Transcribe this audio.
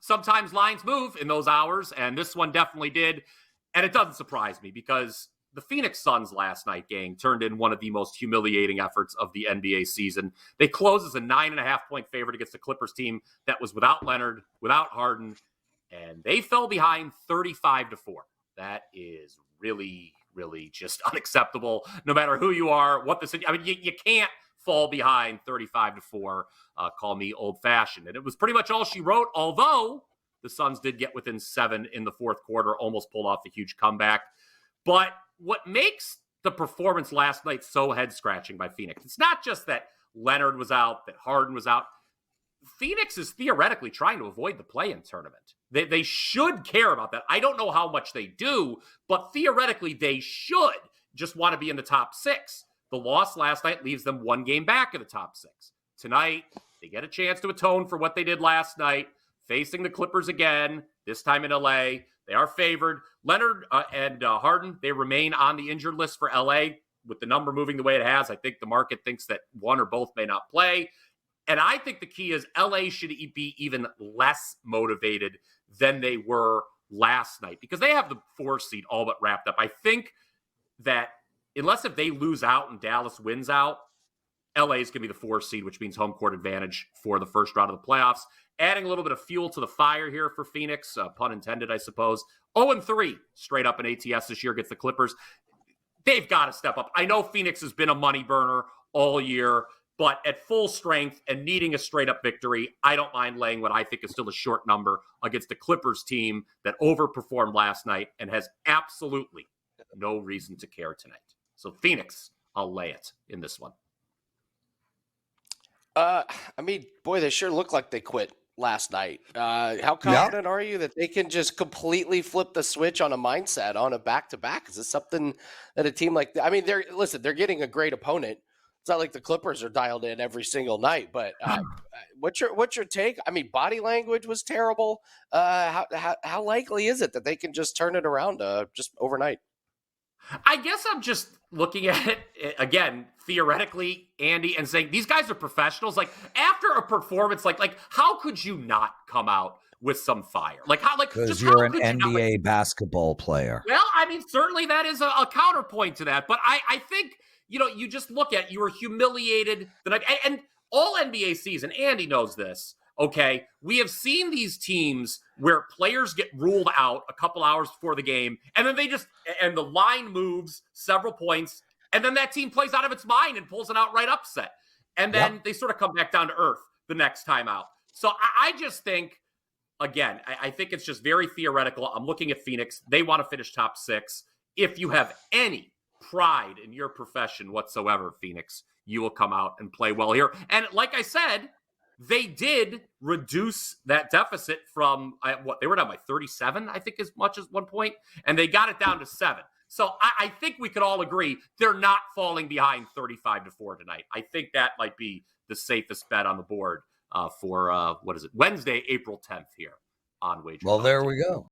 sometimes lines move in those hours, and this one definitely did. And it doesn't surprise me because the Phoenix Suns last night, gang, turned in one of the most humiliating efforts of the NBA season. They closed as a 9.5-point favorite against the Clippers team that was without Leonard, without Harden, and they fell behind 35-4. That is really, really just unacceptable. No matter who you are, you can't fall behind 35-4. Call me old-fashioned. And it was pretty much all she wrote, although the Suns did get within 7 in the fourth quarter, almost pulled off a huge comeback. But what makes the performance last night so head-scratching by Phoenix, it's not just that Leonard was out, that Harden was out. Phoenix is theoretically trying to avoid the play-in tournament. They should care about that. I don't know how much they do, but theoretically they should just want to be in the top 6. The loss last night leaves them 1 game back in the top 6. Tonight, they get a chance to atone for what they did last night, facing the Clippers again, this time in LA. They are favored. Leonard and Harden, they remain on the injured list for LA. With the number moving the way it has, I think the market thinks that one or both may not play. And I think the key is LA should be even less motivated than they were last night because they have the 4 seed all but wrapped up. I think that unless if they lose out and Dallas wins out, LA is going to be the 4 seed, which means home court advantage for the first round of the playoffs. Adding a little bit of fuel to the fire here for Phoenix, pun intended, I suppose. 0-3 straight up in ATS this year against the Clippers. They've got to step up. I know Phoenix has been a money burner all year, but at full strength and needing a straight-up victory, I don't mind laying what I think is still a short number against the Clippers team that overperformed last night and has absolutely no reason to care tonight. So Phoenix, I'll lay it in this one. Boy, they sure look like they quit last night. How confident are you that they can just completely flip the switch on a mindset on a back-to-back? Is this something that a team like that? I mean, they're getting a great opponent. It's not like the Clippers are dialed in every single night, but what's your take? I mean, body language was terrible. How likely is it that they can just turn it around just overnight? I guess I'm just looking at it, again, theoretically, Andy, and saying these guys are professionals. Like, after a performance, like how could you not come out with some fire? Because you're an NBA basketball player. Well, I mean, certainly that is a counterpoint to that. But I think, you just look at, you were humiliated the night. And all NBA season, Andy knows this, okay? We have seen these teams where players get ruled out a couple hours before the game, and then and the line moves several points, and then that team plays out of its mind and pulls an outright upset. And then they sort of come back down to earth the next time out. So I just think, again, I think it's just very theoretical. I'm looking at Phoenix. They want to finish top 6. If you have any pride in your profession whatsoever, Phoenix, you will come out and play well here. And like I said, they did reduce that deficit from they were down by 37, I think, as much as one point, and they got it down to 7. So I think we could all agree they're not falling behind 35-4 tonight. I think that might be the safest bet on the board for Wednesday, April 10th here on Wager. Well, there we go.